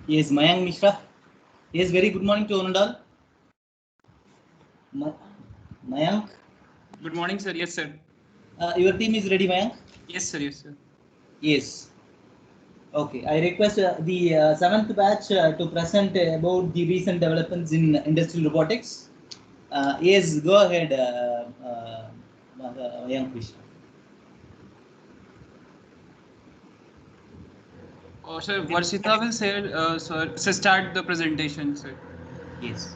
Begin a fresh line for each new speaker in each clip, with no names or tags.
Yes, Mayank Mishra. Yes, very good morning to Onundal. Mayank,
Good morning, sir. Yes, sir.
your team is ready, Mayank?
Yes, sir. Yes, sir.
Yes. Okay, I request the seventh batch to present about the recent developments in industrial robotics. Yes, go ahead, Mayank Mishra.
Sir, Varshita will say, sir, start the presentation, sir.
Yes.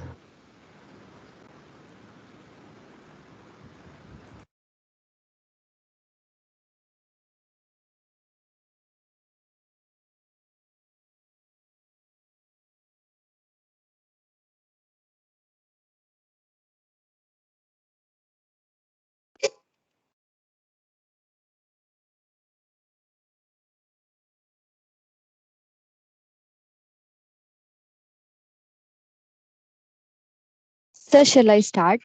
Sir, shall I start?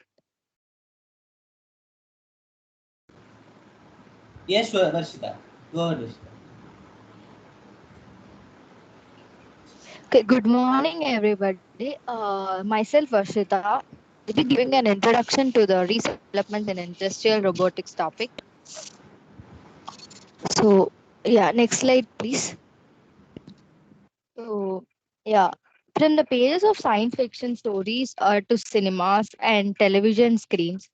Yes, sure, Varshita. Go ahead, Varshita.
Okay, good morning, everybody. Myself, Varshita. I'll be giving an introduction to the recent development in industrial robotics topic. So, yeah, next slide, please. So, yeah, from the pages of science fiction stories to cinemas and television screens,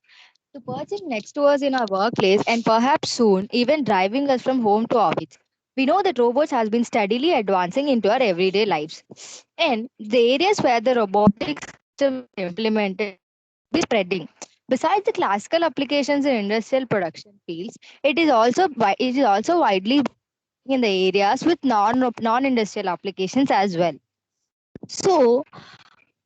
to perching next to us in our workplace and perhaps soon even driving us from home to office. We know that robots has been steadily advancing into our everyday lives. And the areas where the robotic system is implemented is spreading. Besides the classical applications in industrial production fields, it is also widely in the areas with non-industrial applications as well. So,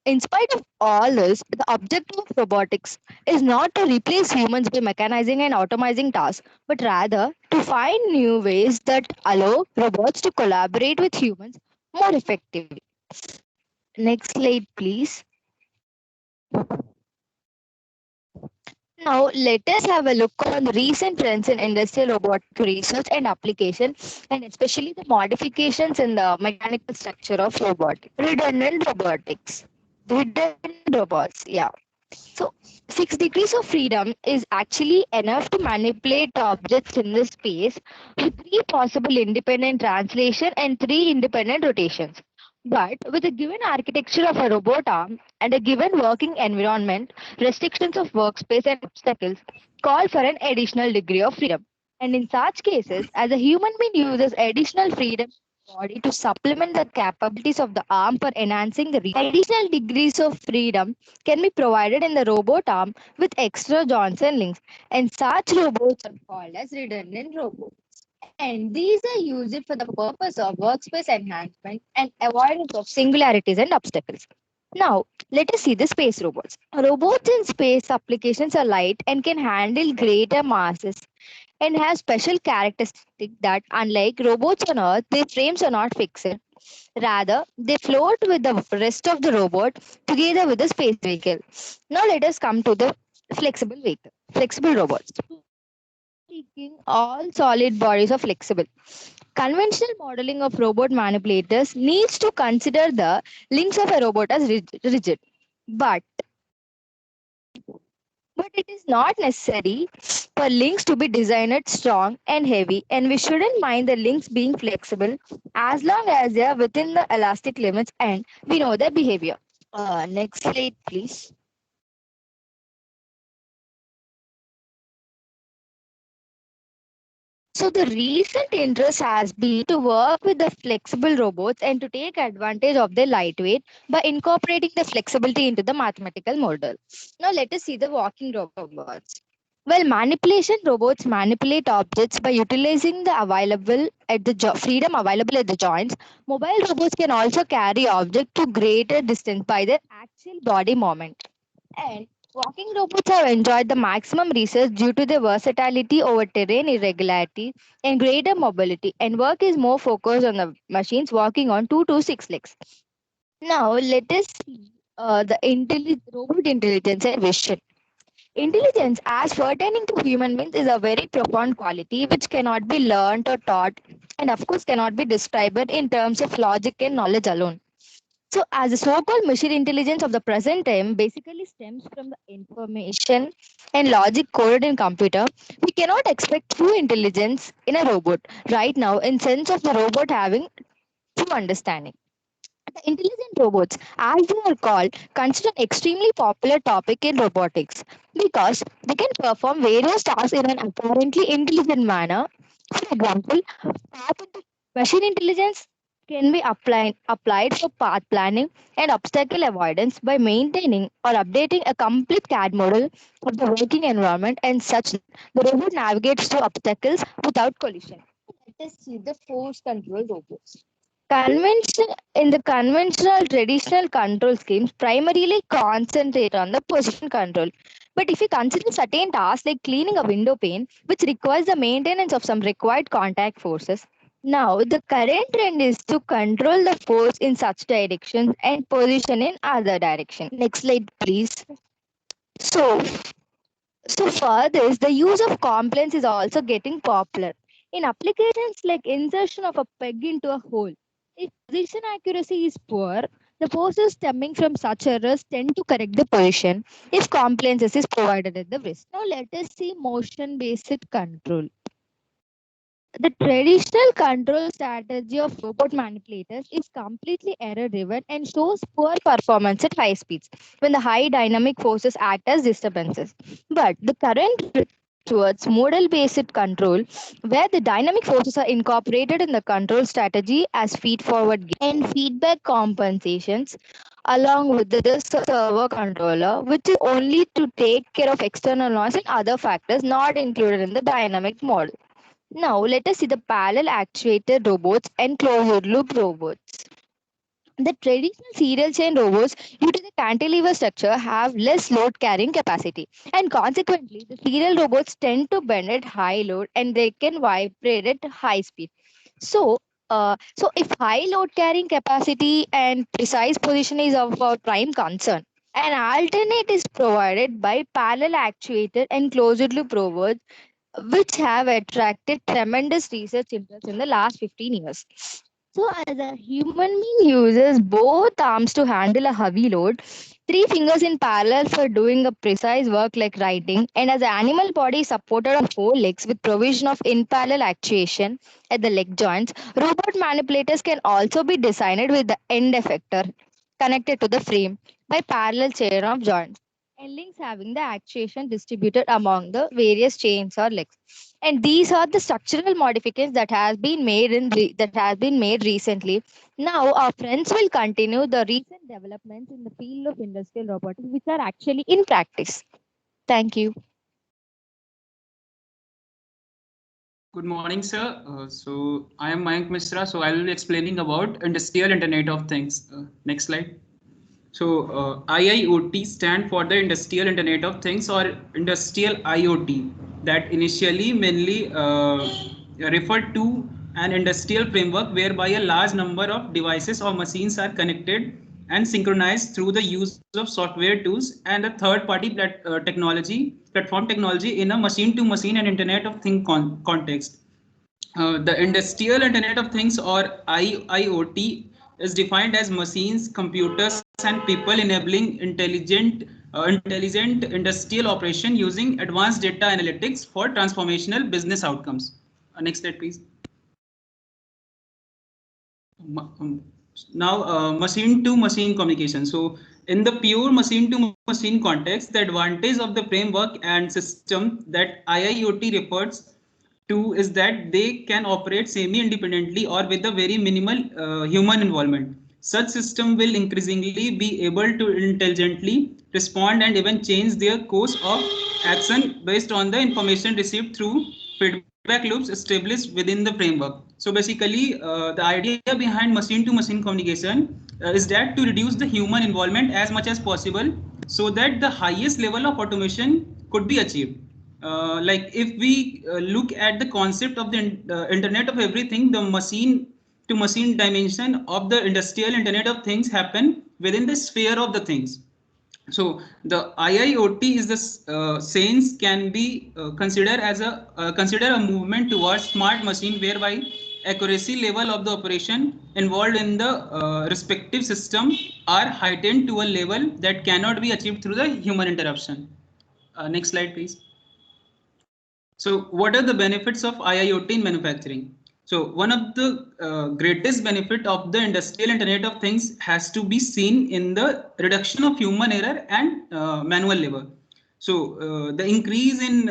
in spite of all this, the objective of robotics is not to replace humans by mechanizing and automizing tasks, but rather to find new ways that allow robots to collaborate with humans more effectively. Next slide, please. Now, let us have a look on the recent trends in industrial robotic research and application, and especially the modifications in the mechanical structure of robotics. Redundant robotics. Redundant robots, yeah. So, 6 degrees of freedom is actually enough to manipulate objects in the space with three possible independent translation and three independent rotations. But with a given architecture of a robot arm and a given working environment, restrictions of workspace and obstacles call for an additional degree of freedom. And in such cases, as a human being uses additional freedom body to supplement the capabilities of the arm for enhancing the additional degrees of freedom can be provided in the robot arm with extra joints and links, and such robots are called as redundant robots. And these are used for the purpose of workspace enhancement and avoidance of singularities and obstacles. Now, let us see the space robots. Robots in space applications are light and can handle greater masses and have special characteristic that unlike robots on Earth, their frames are not fixed. Rather, they float with the rest of the robot together with the space vehicle. Now let us come to the flexible vehicle, flexible robots. Making all solid bodies are flexible. Conventional modeling of robot manipulators needs to consider the links of a robot as rigid. But but it is not necessary for links to be designed strong and heavy, and we shouldn't mind the links being flexible as long as they are within the elastic limits and we know their behavior. Next slide, please. So the recent interest has been to work with the flexible robots and to take advantage of their lightweight by incorporating the flexibility into the mathematical model. Now let us see the walking robots. Well, manipulation robots manipulate objects by utilizing the available at the freedom available at the joints. Mobile robots can also carry object to greater distance by their actual body moment. And walking robots have enjoyed the maximum research due to their versatility over terrain irregularity and greater mobility. And work is more focused on the machines walking on 2 to 6 legs. Now let us see the robot intelligence and vision. Intelligence, as pertaining to human beings, is a very profound quality which cannot be learned or taught, and of course cannot be described in terms of logic and knowledge alone. So, as the so-called machine intelligence of the present time basically stems from the information and logic coded in computer, we cannot expect true intelligence in a robot right now, in sense of the robot having true understanding. The intelligent robots, as they are called, consider an extremely popular topic in robotics because they can perform various tasks in an apparently intelligent manner. For example, machine intelligence can be applied for path planning and obstacle avoidance by maintaining or updating a complete CAD model of the working environment and such that the robot navigates through obstacles without collision. Let us see the force control robots. In the conventional traditional control schemes primarily concentrate on the position control. But if you consider certain tasks like cleaning a window pane, which requires the maintenance of some required contact forces, now the current trend is to control the force in such directions and position in other direction. Next slide, please. So, so for this, the use of compliance is also getting popular. In applications like insertion of a peg into a hole, if position accuracy is poor, the forces stemming from such errors tend to correct the position if compliance is provided at the wrist. Now let us see motion-based control. The traditional control strategy of robot manipulators is completely error-driven and shows poor performance at high speeds when the high dynamic forces act as disturbances. But the current towards model-based control, where the dynamic forces are incorporated in the control strategy as feed-forward and feedback compensations, along with the servo controller, which is only to take care of external noise and other factors not included in the dynamic model. Now, let us see the parallel actuated robots and closed loop robots. The traditional serial chain robots, due to the cantilever structure, have less load carrying capacity, and consequently, the serial robots tend to bend at high load and they can vibrate at high speed. So, if high load carrying capacity and precise position is of our prime concern, an alternate is provided by parallel actuated and closed loop robots which have attracted tremendous research interest in the last 15 years. So, as a human being uses both arms to handle a heavy load, three fingers in parallel for doing a precise work like writing, and as the animal body is supported on four legs with provision of in parallel actuation at the leg joints, robot manipulators can also be designed with the end effector connected to the frame by parallel chain of joints and links having the actuation distributed among the various chains or legs. And these are the structural modifications that has been made recently. Now our friends will continue the recent developments in the field of industrial robotics, which are actually in practice. Thank you.
Good morning, sir. So I am Mayank Mishra. So I will be explaining about Industrial Internet of Things. Next slide. So IIoT stand for the Industrial Internet of Things or Industrial IoT that initially mainly referred to an industrial framework whereby a large number of devices or machines are connected and synchronized through the use of software tools and a third-party platform technology in a machine-to-machine and Internet of Things context. The Industrial Internet of Things or IoT is defined as machines, computers, and people enabling intelligent industrial operation using advanced data analytics for transformational business outcomes. Next slide, please. Now, machine-to-machine communication. So, in the pure machine-to-machine context, the advantage of the framework and system that IIoT refers to is that they can operate semi-independently or with a very minimal human involvement. Such system will increasingly be able to intelligently respond and even change their course of action based on the information received through feedback loops established within the framework. So basically, the idea behind machine-to-machine communication is that to reduce the human involvement as much as possible so that the highest level of automation could be achieved. Like if we look at the concept of the Internet of Everything, the machine-to-machine dimension of the Industrial Internet of Things happen within the sphere of the things. So the IIoT is the sense can be considered as a consider a movement towards smart machine whereby accuracy level of the operation involved in the respective system are heightened to a level that cannot be achieved through the human interruption. Next slide, please. So what are the benefits of IIoT in manufacturing? So one of the greatest benefit of the industrial Internet of Things has to be seen in the reduction of human error and manual labor. So the increase in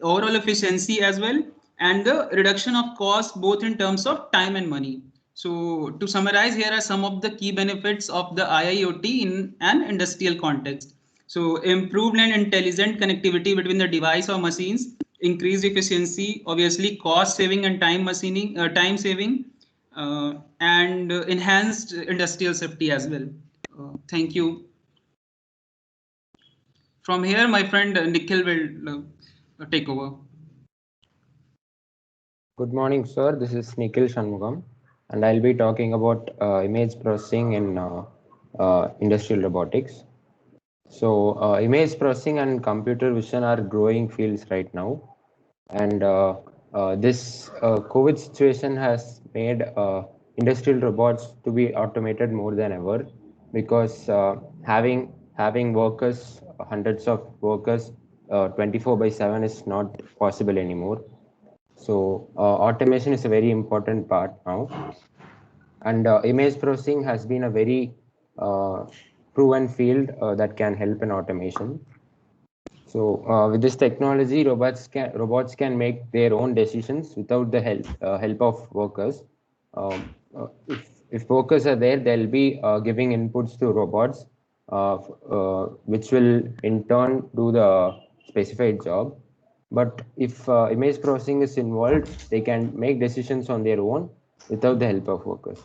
overall efficiency as well, and the reduction of cost both in terms of time and money. So to summarize, here are some of the key benefits of the IIoT in an industrial context. So improved and intelligent connectivity between the device or machines, increased efficiency, obviously cost saving and time saving, and enhanced industrial safety as well. Thank you. From here, my friend Nikhil will take over.
Good morning, sir. This is Nikhil Shanmugam, and I'll be talking about image processing in industrial robotics. So, image processing and computer vision are growing fields right now, and this COVID situation has made industrial robots to be automated more than ever, because having workers, hundreds of workers, 24/7 is not possible anymore. So automation is a very important part now, and image processing has been a very proven field that can help in automation. So with this technology, robots can make their own decisions without the help of workers. If workers are there, they'll be giving inputs to robots, which will in turn do the specified job. But if image processing is involved, they can make decisions on their own without the help of workers.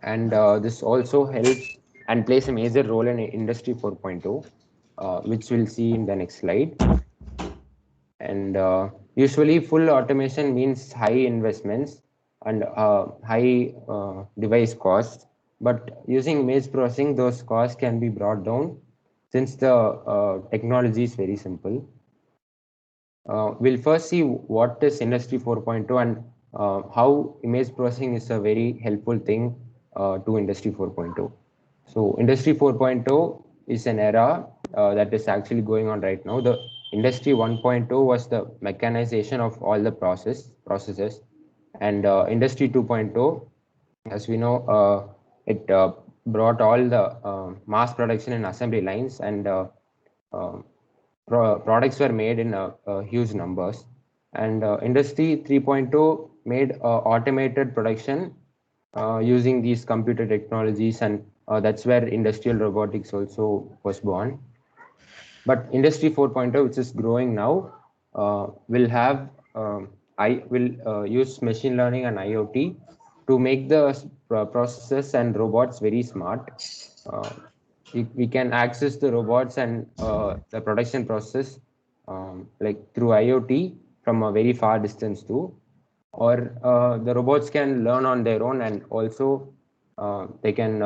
And this also helps and plays a major role in Industry 4.0, which we'll see in the next slide. And usually full automation means high investments and high device costs. But using image processing, those costs can be brought down since the technology is very simple. We'll first see what is Industry 4.0 and how image processing is a very helpful thing to Industry 4.0. So Industry 4.0 is an era that is actually going on right now. The Industry 1.0 was the mechanization of all the processes, and Industry 2.0, as we know, it brought all the mass production and assembly lines, and products were made in huge numbers. And Industry 3.0 made automated production using these computer technologies, and that's where industrial robotics also was born. But Industry 4.0, which is growing now, will have use machine learning and IoT to make the processes and robots very smart. We can access the robots and the production process like through IoT from a very far distance too, or the robots can learn on their own, and also they can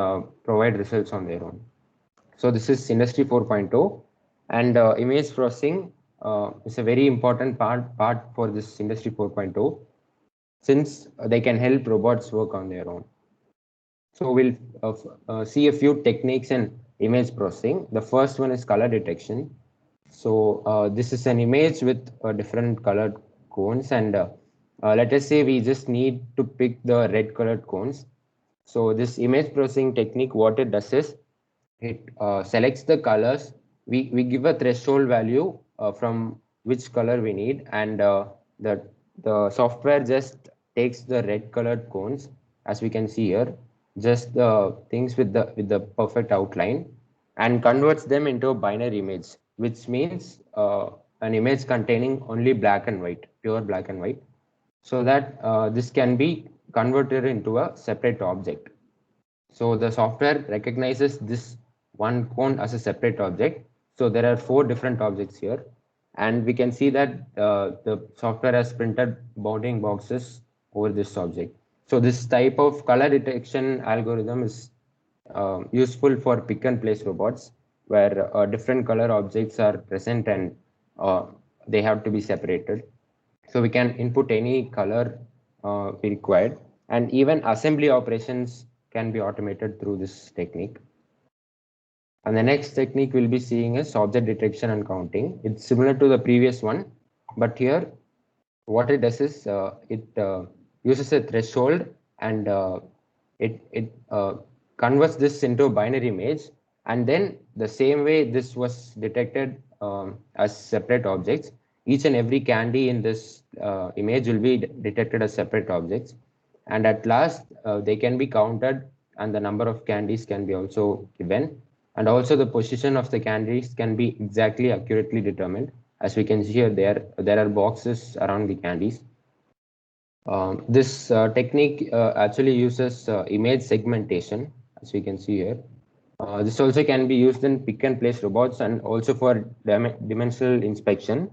provide results on their own. So this is Industry 4.0, and image processing is a very important part for this Industry 4.0, since they can help robots work on their own. So we'll see a few techniques in image processing. The first one is color detection. So this is an image with different colored cones, and let us say we just need to pick the red colored cones. So this image processing technique, what it does is it selects the colors. We give a threshold value from which color we need, and the software just takes the red colored cones, as we can see here, just the things with the perfect outline, and converts them into a binary image, which means an image containing only black and white, pure black and white, so that this can be converted into a separate object. So the software recognizes this one cone as a separate object. So there are 4 different objects here, and we can see that the software has printed bounding boxes over this object. So this type of color detection algorithm is useful for pick and place robots, where different color objects are present and they have to be separated. So we can input any color we required, and even assembly operations can be automated through this technique. And the next technique we'll be seeing is object detection and counting. It's similar to the previous one, but here what it does is it uses a threshold, and it converts this into a binary image, and then the same way this was detected as separate objects, each and every candy in this image will be detected as separate objects, and at last they can be counted, and the number of candies can be also given, and also the position of the candies can be exactly accurately determined. As we can see here, there are boxes around the candies. This technique actually uses image segmentation, as we can see here. This also can be used in pick and place robots and also for dimensional inspection,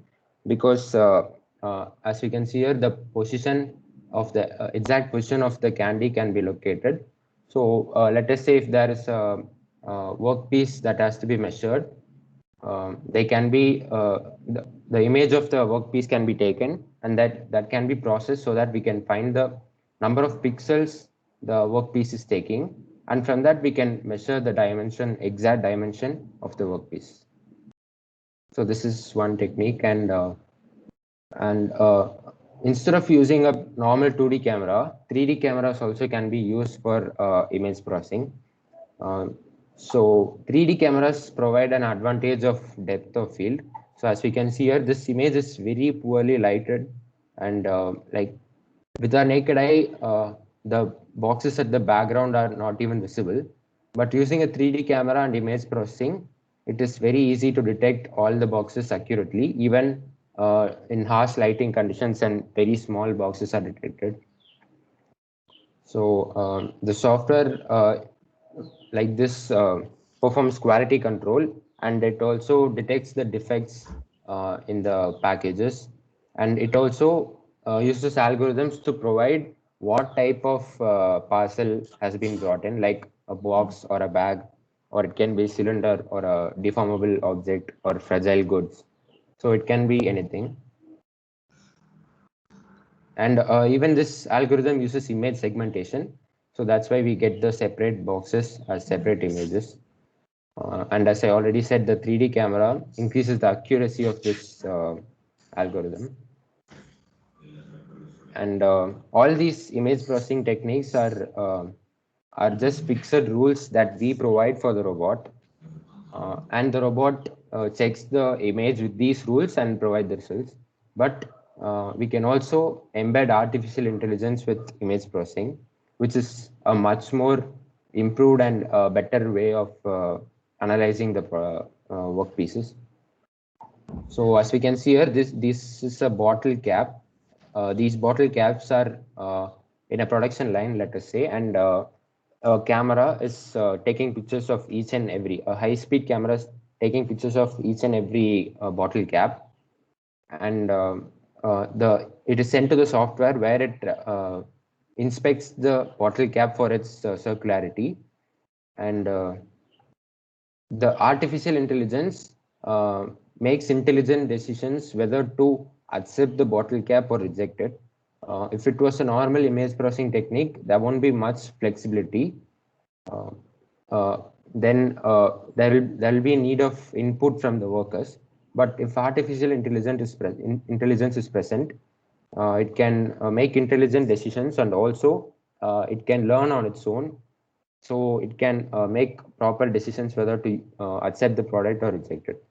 because as we can see here, the position of the exact position of the candy can be located. So let us say if there is a workpiece that has to be measured, they can be the image of the workpiece can be taken, and that can be processed so that we can find the number of pixels the workpiece is taking, and from that we can measure the exact dimension of the workpiece. So this is one technique, and instead of using a normal 2D camera, 3D cameras also can be used for image processing. So 3D cameras provide an advantage of depth of field. So as we can see here, this image is very poorly lighted, and like with our naked eye, the boxes at the background are not even visible. But using a 3D camera and image processing, it is very easy to detect all the boxes accurately, even in harsh lighting conditions, and very small boxes are detected. So the software like this performs quality control, and it also detects the defects in the packages, and it also uses algorithms to provide what type of parcel has been brought in, like a box or a bag, or it can be a cylinder or a deformable object or fragile goods. So it can be anything. And even this algorithm uses image segmentation. So that's why we get the separate boxes as separate images. And as I already said, the 3D camera increases the accuracy of this algorithm. And all these image processing techniques are just fixed rules that we provide for the robot. And the robot checks the image with these rules and provide the results. But we can also embed artificial intelligence with image processing, which is a much more improved and better way of analyzing the work pieces. So as we can see here, this is a bottle cap. These bottle caps are in a production line, let us say, and a camera is taking pictures of each and every high-speed cameras taking pictures of each and every bottle cap, and it is sent to the software where it inspects the bottle cap for its circularity, and the artificial intelligence makes intelligent decisions whether to accept the bottle cap or reject it. If it was a normal image processing technique, there won't be much flexibility. Uh, then there will be a need of input from the workers. But if artificial intelligence is present, it can make intelligent decisions, and also it can learn on its own. So it can make proper decisions whether to accept the product or reject it.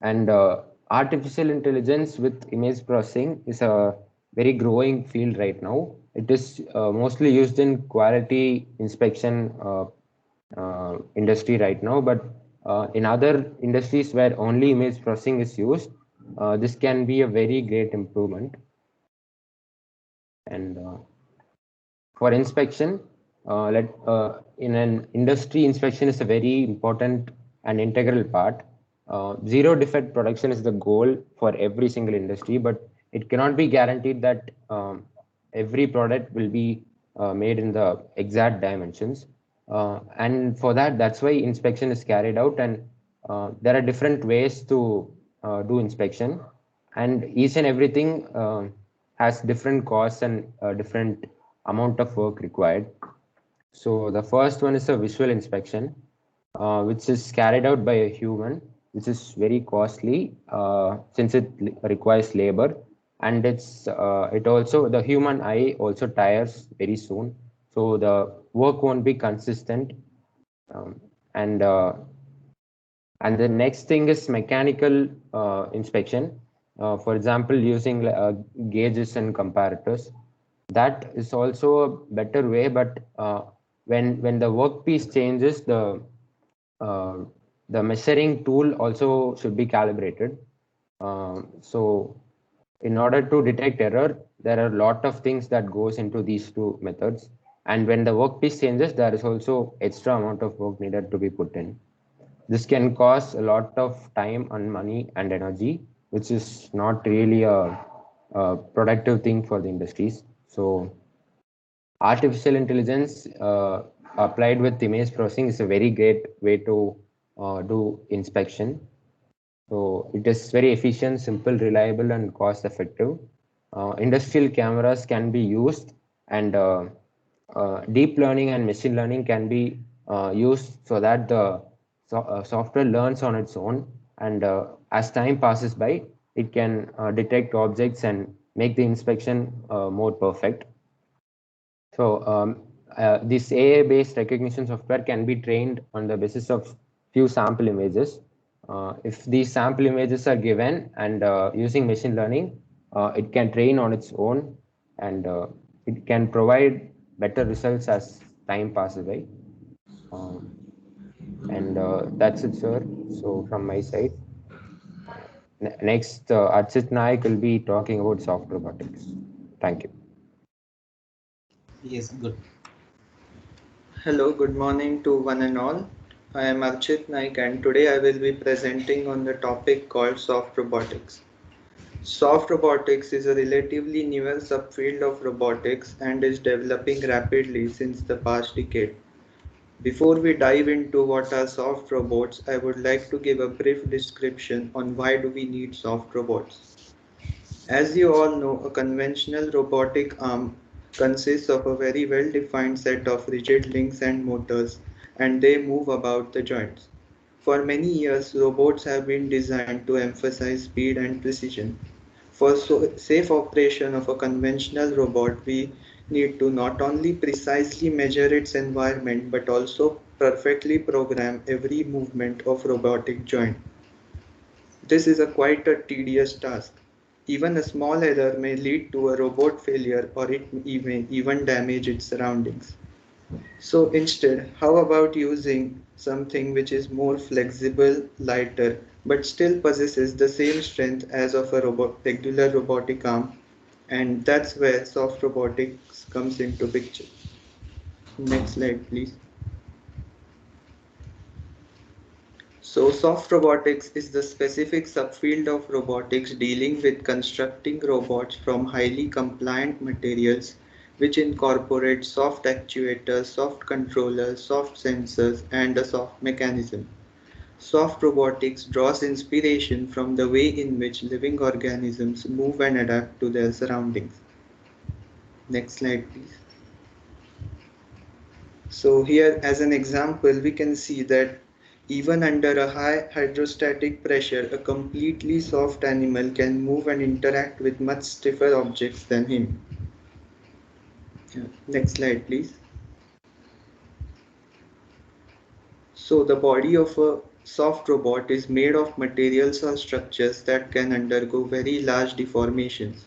And artificial intelligence with image processing is a very growing field right now. It is mostly used in quality inspection industry right now, but in other industries where only image processing is used, this can be a very great improvement. And for inspection, in an industry, inspection is a very important and integral part. Zero defect production is the goal for every single industry, but it cannot be guaranteed that every product will be made in the exact dimensions. And for that, that's why inspection is carried out, and there are different ways to do inspection, and each and everything has different costs and different amount of work required. So the first one is a visual inspection, which is carried out by a human, which is very costly since it requires labor, and it also, the human eye also tires very soon, so the work won't be consistent. Um, and the next thing is mechanical inspection. For example, using gauges and comparators. That is also a better way, but when the workpiece changes, the measuring tool also should be calibrated. So in order to detect error, there are a lot of things that goes into these two methods. And when the workpiece changes, there is also extra amount of work needed to be put in. This can cost a lot of time and money and energy, which is not really a productive thing for the industries. So artificial intelligence applied with image processing is a very great way to do inspection. So it is very efficient, simple, reliable, and cost effective. Industrial cameras can be used, and deep learning and machine learning can be used so that the software learns on its own, and as time passes by, it can detect objects and make the inspection more perfect. So this AI-based recognition software can be trained on the basis of few sample images. If these sample images are given and using machine learning, it can train on its own, and it can provide better results as time passes by. And that's it, sir. So from my side. Next, Archit Naik will be talking about soft robotics. Thank you.
Yes, good.
Hello, good morning to one and all. I am Archit Naik and today I will be presenting on the topic called soft robotics. Soft robotics is a relatively newer subfield of robotics and is developing rapidly since the past decade. Before we dive into what are soft robots, I would like to give a brief description on why do we need soft robots. As you all know, a conventional robotic arm consists of a very well-defined set of rigid links and motors, and they move about the joints. For many years, robots have been designed to emphasize speed and precision. For safe operation of a conventional robot, we need to not only precisely measure its environment but also perfectly program every movement of robotic joint. This is quite a tedious task. Even a small error may lead to a robot failure or it may even damage its surroundings. So instead, how about using something which is more flexible, lighter, but still possesses the same strength as of a regular robotic arm? And that's where soft robotics comes into picture. Next slide, please. So soft robotics is the specific subfield of robotics dealing with constructing robots from highly compliant materials which incorporate soft actuators, soft controllers, soft sensors, and a soft mechanism. Soft robotics draws inspiration from the way in which living organisms move and adapt to their surroundings. Next slide, please. So here as an example, we can see that even under a high hydrostatic pressure, a completely soft animal can move and interact with much stiffer objects than him. Next slide, please. So the body of a soft robot is made of materials or structures that can undergo very large deformations.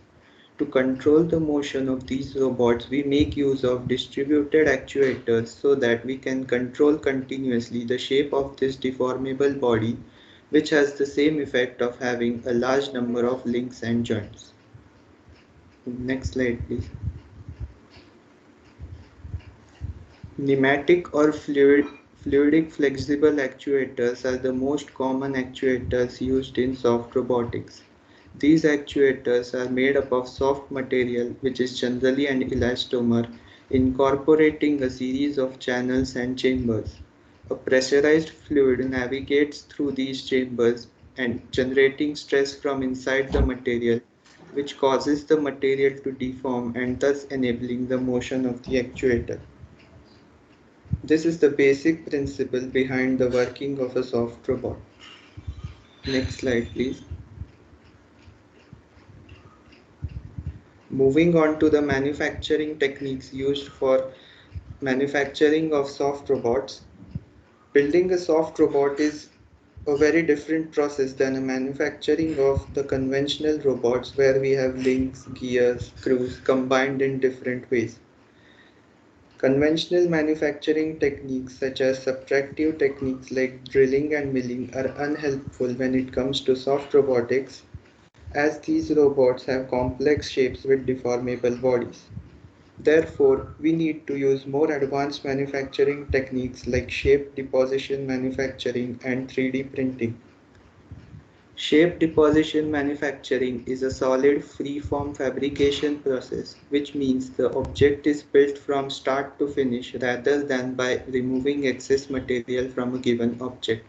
To control the motion of these robots, we make use of distributed actuators so that we can control continuously the shape of this deformable body, which has the same effect of having a large number of links and joints. Next slide, please. Pneumatic or fluidic flexible actuators are the most common actuators used in soft robotics. These actuators are made up of soft material which is generally an elastomer incorporating a series of channels and chambers. A pressurized fluid navigates through these chambers and generating stress from inside the material, which causes the material to deform and thus enabling the motion of the actuator. This is the basic principle behind the working of a soft robot. Next slide, please. Moving on to the manufacturing techniques used for manufacturing of soft robots. Building a soft robot is a very different process than a manufacturing of the conventional robots where we have links, gears, screws combined in different ways. Conventional manufacturing techniques such as subtractive techniques like drilling and milling are unhelpful when it comes to soft robotics, as these robots have complex shapes with deformable bodies. Therefore, we need to use more advanced manufacturing techniques like shape deposition manufacturing and 3D printing. Shape deposition manufacturing is a solid free-form fabrication process, which means the object is built from start to finish rather than by removing excess material from a given object.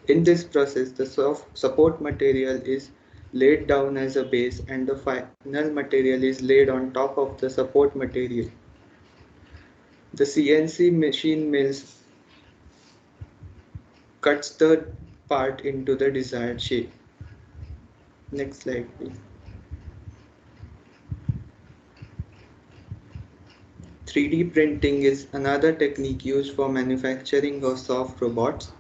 In this process, the support material is laid down as a base and the final material is laid on top of the support material. The CNC machine mills cuts the part into the desired shape. Next slide, please. 3D printing is another technique used for manufacturing of soft robots.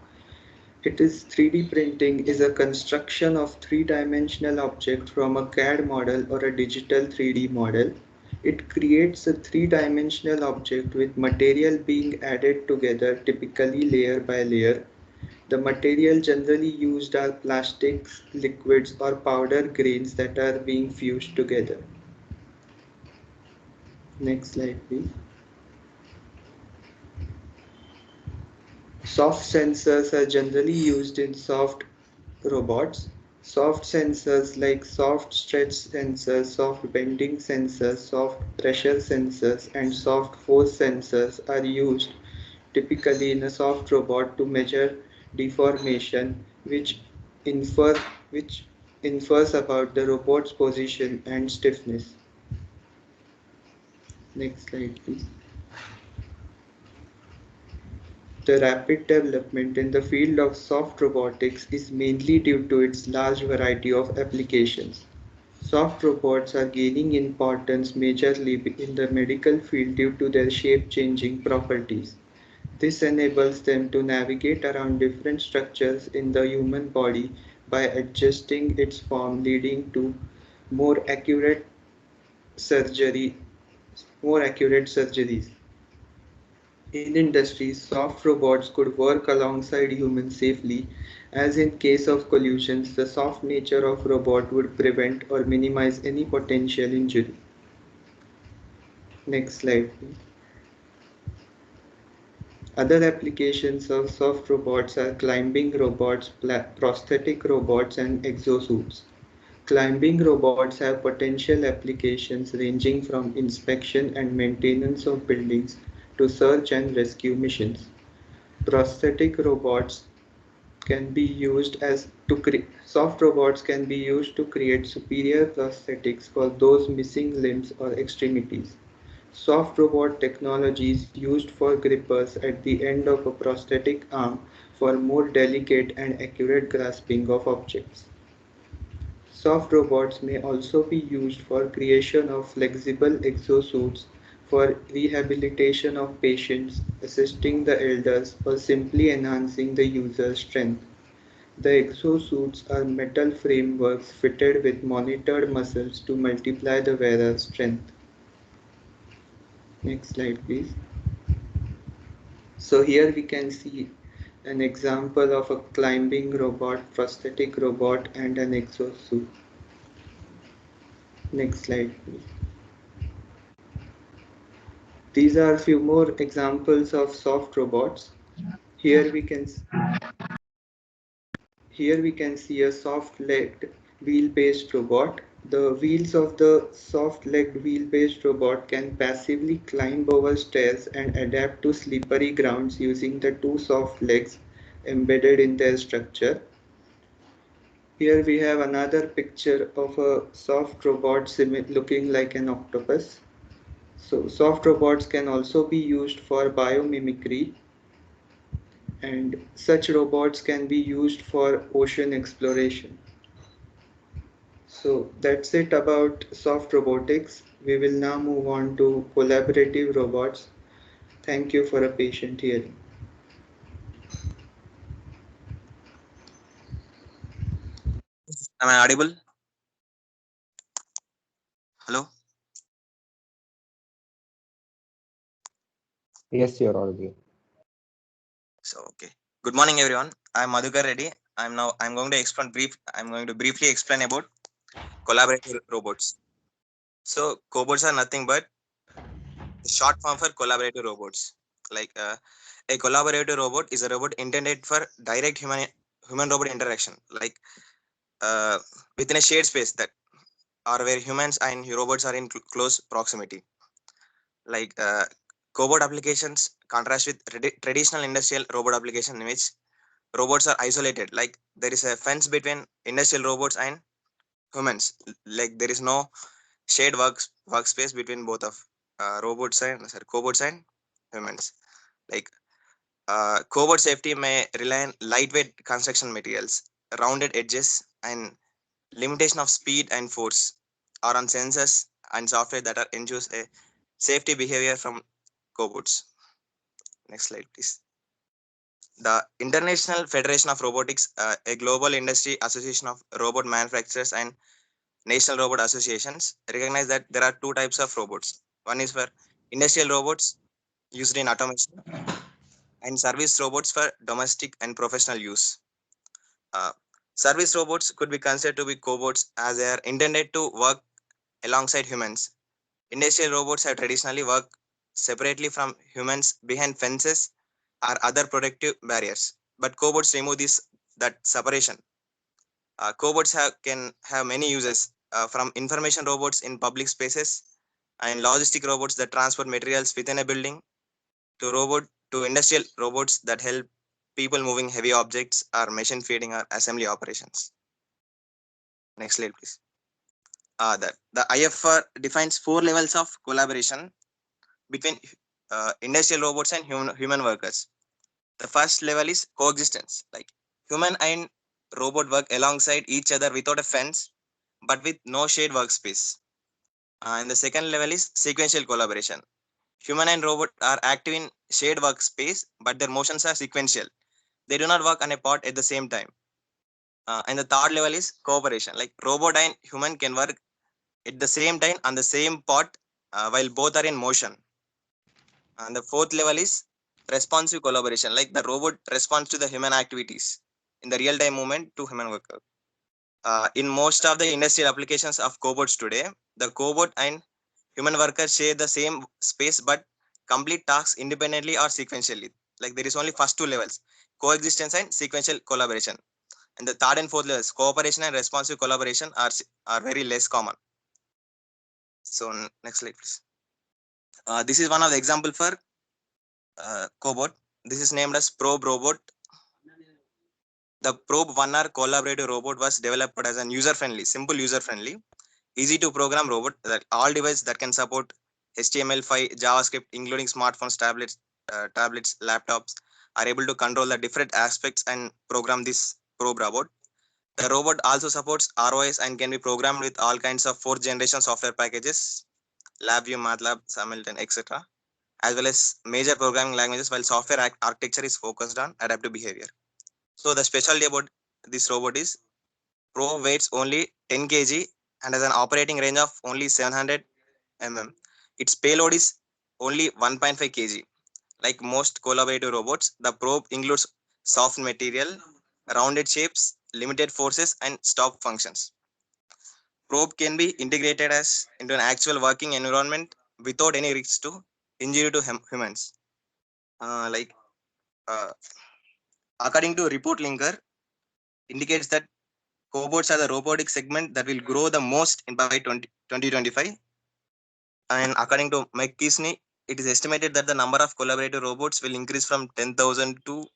3D printing is a construction of three-dimensional object from a CAD model or a digital 3D model. It creates a three-dimensional object with material being added together, typically layer by layer. The material generally used are plastics, liquids, or powder grains that are being fused together. Next slide, please. Soft sensors are generally used in soft robots. Soft sensors like soft stretch sensors, soft bending sensors, soft pressure sensors, and soft force sensors are used typically in a soft robot to measure deformation, which infers about the robot's position and stiffness. Next slide, please. The rapid development in the field of soft robotics is mainly due to its large variety of applications. Soft robots are gaining importance majorly in the medical field due to their shape-changing properties. This enables them to navigate around different structures in the human body by adjusting its form, leading to more accurate surgeries. In industries, soft robots could work alongside humans safely, as in case of collisions, the soft nature of robot would prevent or minimize any potential injury. Next slide, please. Other applications of soft robots are climbing robots, prosthetic robots, and exosuits. Climbing robots have potential applications ranging from inspection and maintenance of buildings to search and rescue missions. Prosthetic robots can be used soft robots can be used to create superior prosthetics for those missing limbs or extremities. Soft robot technology is used for grippers at the end of a prosthetic arm for more delicate and accurate grasping of objects. Soft robots may also be used for creation of flexible exosuits for rehabilitation of patients, assisting the elders, or simply enhancing the user's strength. The exosuits are metal frameworks fitted with monitored muscles to multiply the wearer's strength. Next slide, please. So here we can see an example of a climbing robot, prosthetic robot, and an exosuit. Next slide, please. These are a few more examples of soft robots. Here we can see a soft-legged wheel-based robot. The wheels of the soft-legged wheel-based robot can passively climb over stairs and adapt to slippery grounds using the two soft legs embedded in their structure. Here we have another picture of a soft robot looking like an octopus. So soft robots can also be used for biomimicry, and such robots can be used for ocean exploration. So that's it about soft robotics. We will now move on to collaborative robots. Thank you for a patient hearing.
Am I audible? Hello?
Yes, you're audible.
So, okay. Good morning, everyone. I'm Madhukar Reddy. I'm going to briefly explain about collaborative robots. So, cobots are nothing but the short form for collaborative robots. Like a collaborative robot is a robot intended for direct human robot interaction, like within a shared space that are where humans and robots are in close proximity. Like cobot applications contrast with traditional industrial robot application in which robots are isolated. Like there is a fence between industrial robots and humans. Like there is no shared workspace between both of cobots and humans. Like cobot safety may rely on lightweight construction materials, rounded edges, and limitation of speed and force, or on sensors and software that are ensures a safety behavior from cobots. Next slide, please. The International Federation of Robotics, a global industry association of robot manufacturers and national robot associations, recognize that there are two types of robots. One is for industrial robots used in automation, and service robots for domestic and professional use. Uh, Service robots could be considered to be cobots as they are intended to work alongside humans. Industrial robots have traditionally worked separately from humans behind fences or other protective barriers. But cobots remove that separation. Cobots can have many uses, from information robots in public spaces and logistic robots that transport materials within a building to industrial robots that help people moving heavy objects or machine feeding or assembly operations. Next slide, please. The IFR defines 4 levels of collaboration between industrial robots and human workers. The first level is coexistence, like human and robot work alongside each other without a fence, but with no shared workspace. And the second level is sequential collaboration. Human and robot are active in shared workspace, but their motions are sequential. They do not work on a part at the same time. And the third level is cooperation, like robot and human can work at the same time on the same part while both are in motion. And the fourth level is responsive collaboration, like the robot responds to the human activities in the real-time movement to human worker. In most of the industrial applications of cobots today, the cobot and human workers share the same space but complete tasks independently or sequentially. Like there is only first two levels, coexistence and sequential collaboration. And the third and fourth levels, cooperation and responsive collaboration, are very less common. So next slide, please. This is one of the example for cobot. This is named as Probe robot. The Probe 1R collaborative robot was developed as an simple user-friendly, easy to program robot that all devices that can support HTML5, JavaScript, including smartphones, tablets, laptops, are able to control the different aspects and program this Probe robot. The robot also supports ROS and can be programmed with all kinds of 4th generation software packages, LabVIEW, MATLAB, Samilton, etc., as well as major programming languages, while software architecture is focused on adaptive behavior. So the specialty about this robot is Probe weighs only 10 kg and has an operating range of only 700 mm. Its payload is only 1.5 kg. Like most collaborative robots, the probe includes soft material, rounded shapes, limited forces, and stop functions. Probe can be integrated into an actual working environment without any risk to injury to humans. Like according to Report Linker, indicates that cobots are the robotic segment that will grow the most by 2025. And according to McKinsey, it is estimated that the number of collaborative robots will increase from 10,000 to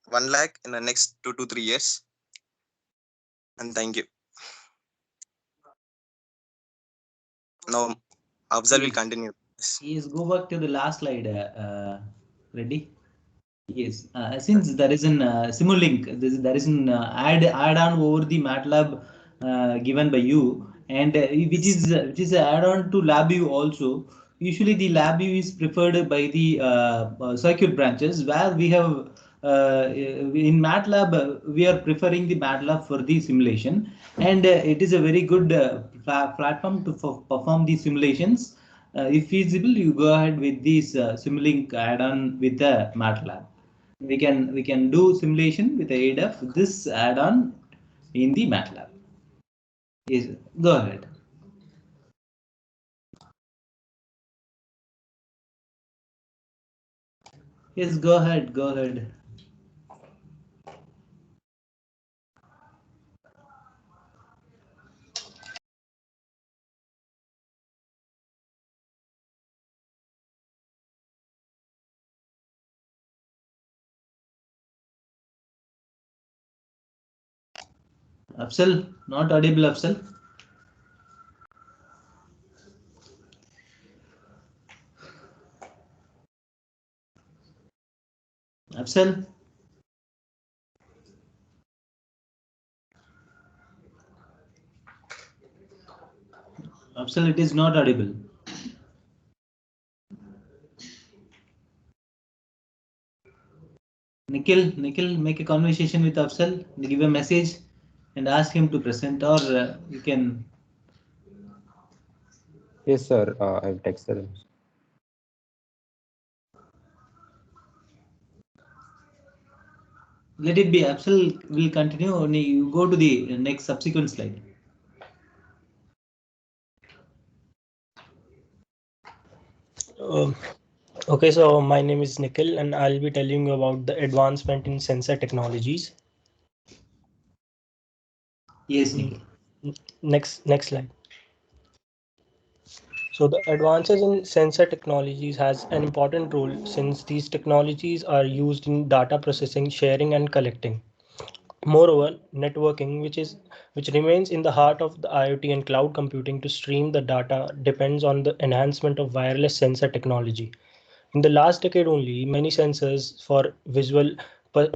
1 lakh in the next 2 to 3 years. And thank you. Now, Afzal will continue.
Yes, go back to the last slide, Reddy. Yes, since there is an Simulink, there is an add-on over the MATLAB given by you, and which is an add-on to LabVIEW also. Usually, the LabVIEW is preferred by the circuit branches, where we have in MATLAB we are preferring the MATLAB for the simulation, and it is a very good platform to perform the simulations. If feasible, you go ahead with this Simulink add-on with the MATLAB. We can do simulation with the aid of this add-on in the MATLAB. Yes, go ahead. Yes, go ahead. Go ahead. Afzal, not audible, Afzal. Afzal. Afzal, it is not audible. Nikhil, make a conversation with Afzal, give a message, and ask him to present, or you can.
Yes, sir. I've texted him.
Let it be. Afzal will continue. Only you go to the next subsequent slide.
Okay, so my name is Nikhil and I'll be telling you about the advancement in sensor technologies.
Yes, Nikhil.
Next slide. So the advances in sensor technologies has an important role since these technologies are used in data processing, sharing and collecting. Moreover, networking, which remains in the heart of the IoT and cloud computing to stream the data, depends on the enhancement of wireless sensor technology. In the last decade only, many sensors for visual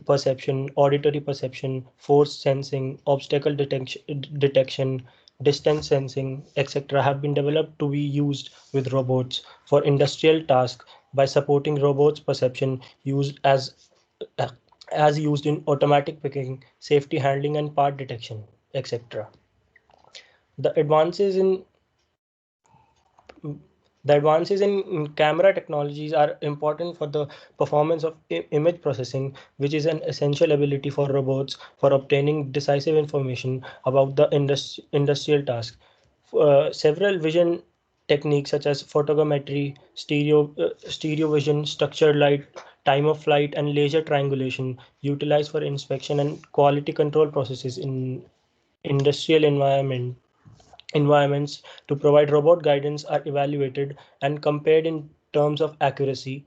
perception, auditory perception, force sensing, obstacle detection, distance sensing, etc. have been developed to be used with robots for industrial tasks by supporting robots perception used as used in automatic picking, safety handling and part detection, etc. The advances in camera technologies are important for the performance of image processing, which is an essential ability for robots for obtaining decisive information about the industrial task. Several vision techniques such as photogrammetry, stereo vision, structured light, time of flight, and laser triangulation utilized for inspection and quality control processes in industrial environments to provide robot guidance are evaluated and compared in terms of accuracy,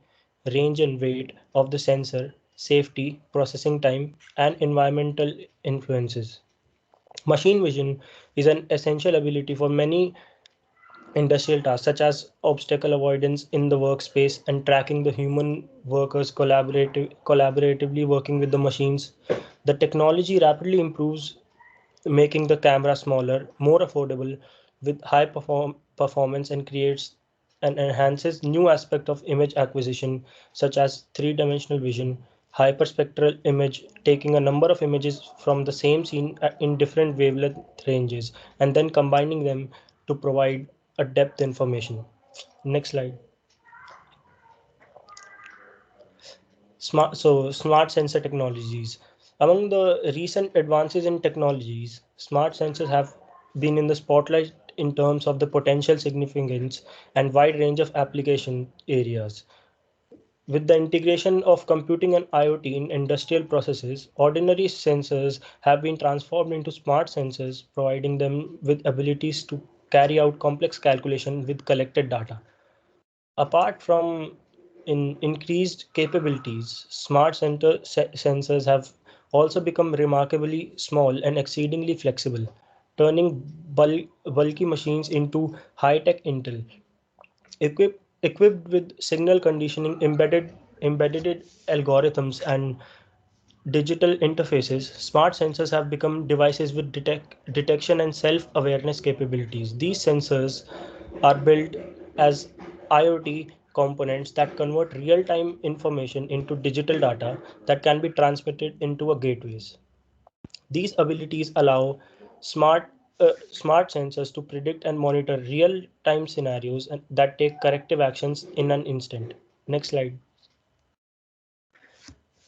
range and weight of the sensor, safety, processing time, and environmental influences. Machine vision is an essential ability for many industrial tasks such as obstacle avoidance in the workspace and tracking the human workers collaboratively working with the machines. The technology rapidly improves, making the camera smaller, more affordable with high performance and creates and enhances new aspect of image acquisition such as three-dimensional vision, hyperspectral image, taking a number of images from the same scene in different wavelength ranges and then combining them to provide a depth information. Next slide. Smart sensor technologies. Among the recent advances in technologies, smart sensors have been in the spotlight in terms of the potential significance and wide range of application areas. With the integration of computing and IoT in industrial processes, ordinary sensors have been transformed into smart sensors, providing them with abilities to carry out complex calculation with collected data. Apart from increased capabilities, smart sensors have also become remarkably small and exceedingly flexible, turning bulky machines into high-tech Intel. Equipped with signal conditioning, embedded algorithms, and digital interfaces, smart sensors have become devices with detection and self-awareness capabilities. These sensors are built as IoT components that convert real-time information into digital data that can be transmitted into a gateways. These abilities allow smart sensors to predict and monitor real-time scenarios that take corrective actions in an instant. Next slide.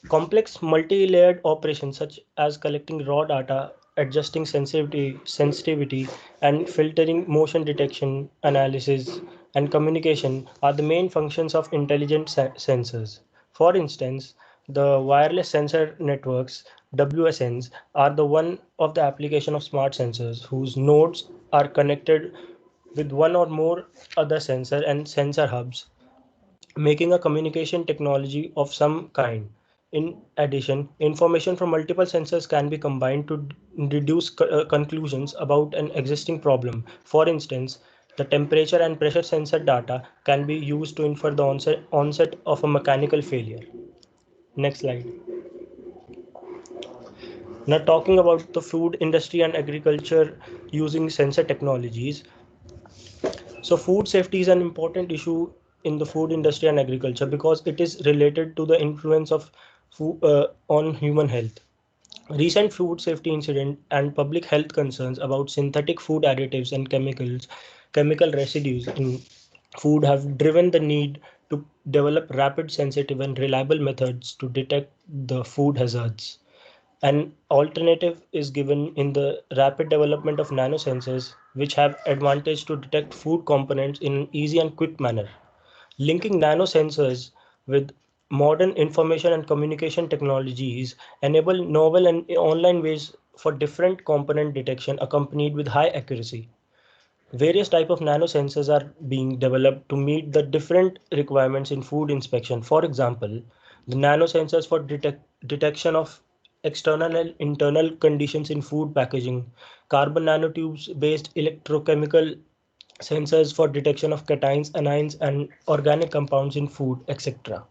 Complex multi-layered operations such as collecting raw data, adjusting sensitivity, and filtering motion detection, analysis, and communication are the main functions of intelligent sensors. For instance, the wireless sensor networks, WSNs, are the one of the application of smart sensors whose nodes are connected with one or more other sensor and sensor hubs, making a communication technology of some kind. In addition, information from multiple sensors can be combined to reduce conclusions about an existing problem. For instance, the temperature and pressure sensor data can be used to infer the onset of a mechanical failure. Next slide. Now talking about the food industry and agriculture using sensor technologies. So food safety is an important issue in the food industry and agriculture because it is related to the influence of food on human health. Recent food safety incident and public health concerns about synthetic food additives and chemical residues in food have driven the need to develop rapid, sensitive, and reliable methods to detect the food hazards. An alternative is given in the rapid development of nanosensors, which have advantage to detect food components in an easy and quick manner. Linking nanosensors with modern information and communication technologies enable novel and online ways for different component detection accompanied with high accuracy. Various types of nanosensors are being developed to meet the different requirements in food inspection. For example, the nanosensors for detection of external and internal conditions in food packaging, carbon nanotubes based electrochemical sensors for detection of cations, anions, and organic compounds in food, etc.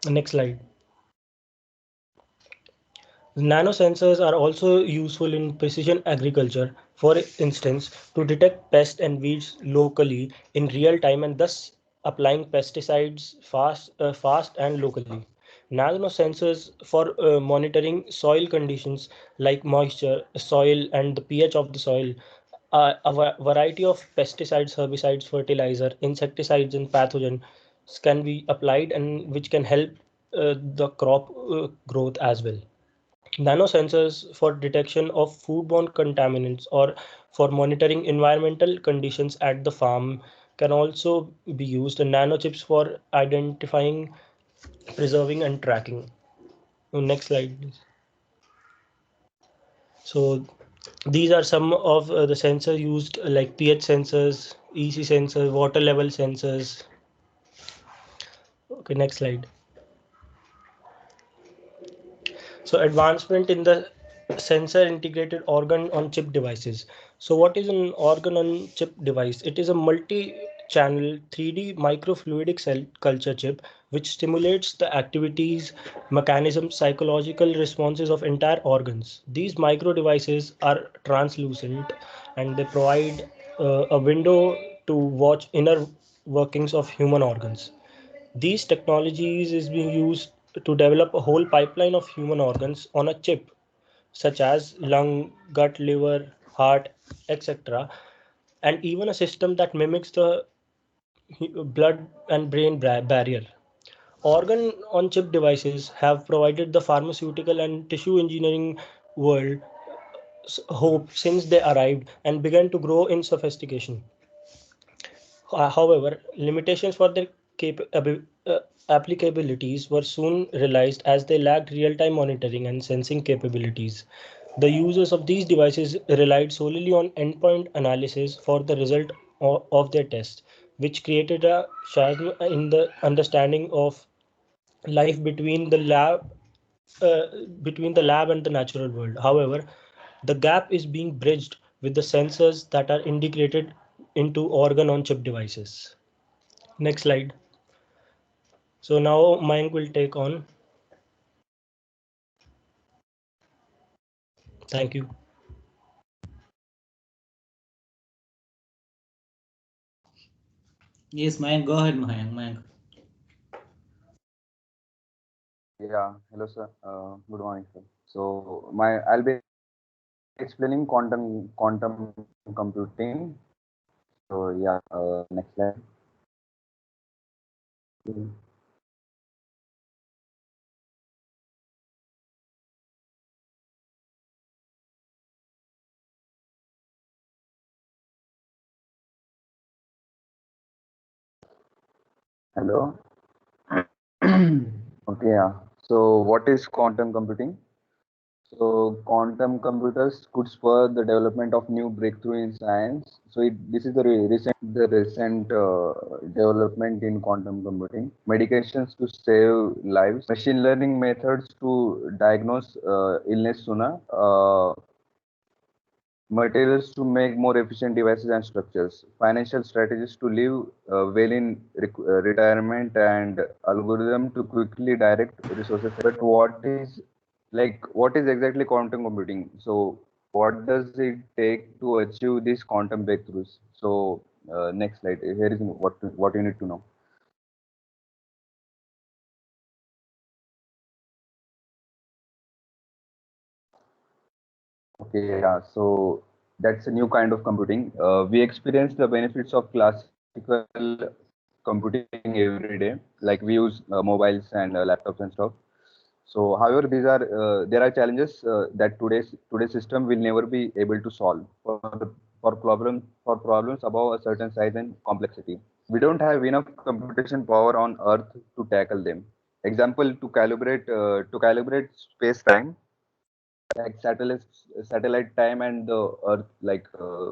Next slide. Nanosensors are also useful in precision agriculture, for instance, to detect pests and weeds locally in real time and thus applying pesticides fast and locally. Nanosensors for monitoring soil conditions like moisture, soil, and the pH of the soil. A variety of pesticides, herbicides, fertilizer, insecticides, and pathogens can be applied and which can help the crop growth as well. Nanosensors for detection of foodborne contaminants or for monitoring environmental conditions at the farm can also be used, and nanochips for identifying, preserving, and tracking. Next slide, please. So these are some of the sensors used like pH sensors, EC sensors, water level sensors. Okay, next slide. So advancement in the sensor integrated organ on chip devices. So what is an organ on chip device? It is a multi-channel 3D microfluidic cell culture chip which stimulates the activities, mechanisms, psychological responses of entire organs. These micro devices are translucent and they provide a window to watch inner workings of human organs. These technologies is being used to develop a whole pipeline of human organs on a chip, such as lung, gut, liver, heart, etc., and even a system that mimics the blood and brain barrier. Organ on chip devices have provided the pharmaceutical and tissue engineering world hope since they arrived and began to grow in sophistication. However, limitations for their applicabilities were soon realized as they lacked real-time monitoring and sensing capabilities. The users of these devices relied solely on endpoint analysis for the result of their tests, which created a chasm in the understanding of life between the lab and the natural world. However, the gap is being bridged with the sensors that are integrated into organ-on-chip devices. Next slide. So now Mayank will take on. Thank you.
Yes, Mayank, go ahead, Mayank.
Yeah, hello sir. Good morning, sir. So I'll be explaining quantum computing. So yeah, next slide. Hello. Okay, yeah. So what is quantum computing? So quantum computers could spur the development of new breakthrough in science. So this is the recent development in quantum computing. Medications to save lives, machine learning methods to diagnose illness sooner, materials to make more efficient devices and structures, financial strategies to live well in retirement, and algorithm to quickly direct resources. But what is exactly quantum computing? So what does it take to achieve these quantum breakthroughs? So next slide. Here is what you need to know. Okay, yeah. So that's a new kind of computing. We experience the benefits of classical computing every day, like we use mobiles and laptops and stuff. So, however, there are challenges that today's system will never be able to solve for problems above a certain size and complexity. We don't have enough computation power on Earth to tackle them. Example, to calibrate space time, like satellite time and the Earth, like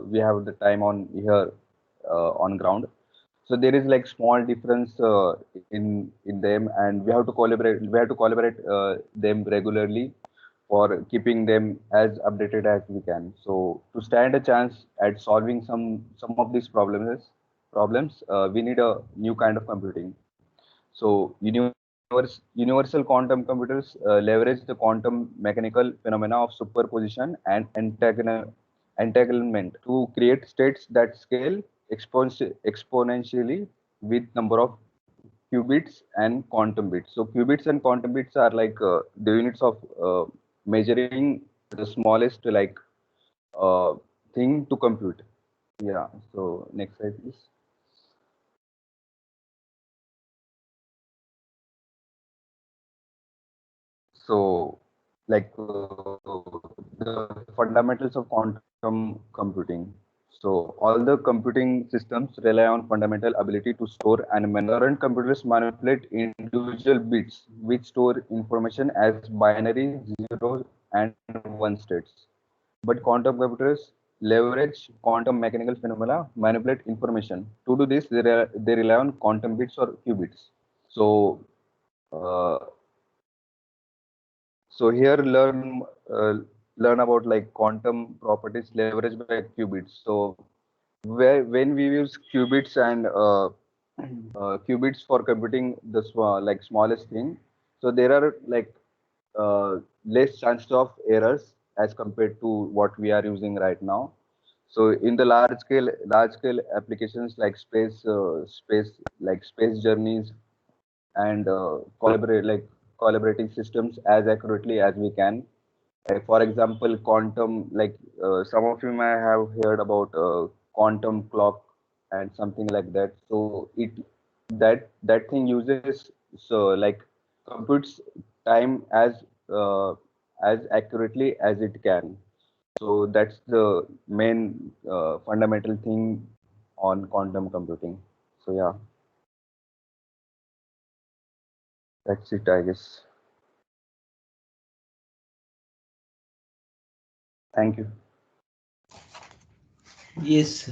we have the time on here on ground. So there is like small difference in them, and we have to collaborate them regularly for keeping them as updated as we can. So to stand a chance at solving some of these problems, we need a new kind of computing. So universal quantum computers leverage the quantum mechanical phenomena of superposition and entanglement to create states that scale exponentially with number of qubits and quantum bits. So qubits and quantum bits are like the units of measuring the smallest uh, thing to compute. Yeah. So next slide, please. So, the fundamentals of quantum computing. So, all the computing systems rely on fundamental ability to store and manipulate. Current computers manipulate individual bits, which store information as binary, zeros, and one states. But quantum computers leverage quantum mechanical phenomena, manipulate information. To do this, they rely on quantum bits or qubits. So, uh, So here learn about like quantum properties leveraged by qubits. So when we use qubits and qubits for computing the smallest thing, so there are like less chances of errors as compared to what we are using right now. So in the large scale applications like space journeys and collaborating systems as accurately as we can. Like for example, quantum, some of you may have heard about quantum clock and something like that. So that thing uses computes time as accurately as it can. So that's the main fundamental thing on quantum computing. So yeah. That's it, I guess. Thank you.
Yes.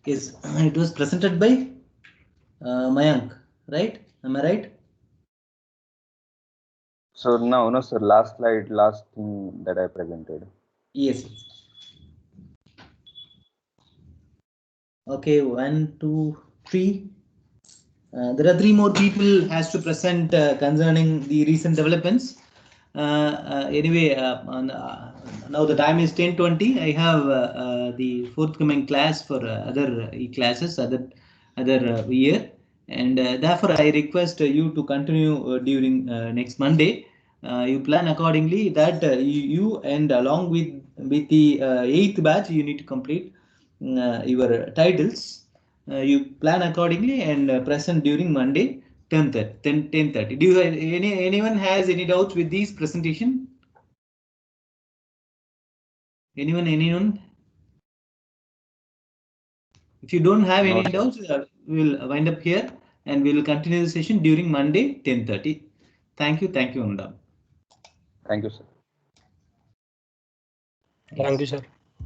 Yes, it was presented by Mayank, right? Am I right?
So now, no, sir, last slide, last thing that I presented.
Yes. Okay, 1, 2, 3. There are 3 more people has to present concerning the recent developments. Anyway, now the time is 10:20. I have the forthcoming class for other classes, other year, and therefore I request you to continue during next Monday. You plan accordingly that you and along with the 8th batch you need to complete your titles. You plan accordingly and present during Monday 10:30. Do you anyone has any doubts with these presentation? Anyone? If you don't have any doubts, we will wind up here and we will continue the session during Monday 10:30. Thank you, Amda.
Thank you, sir.
Thank you, sir.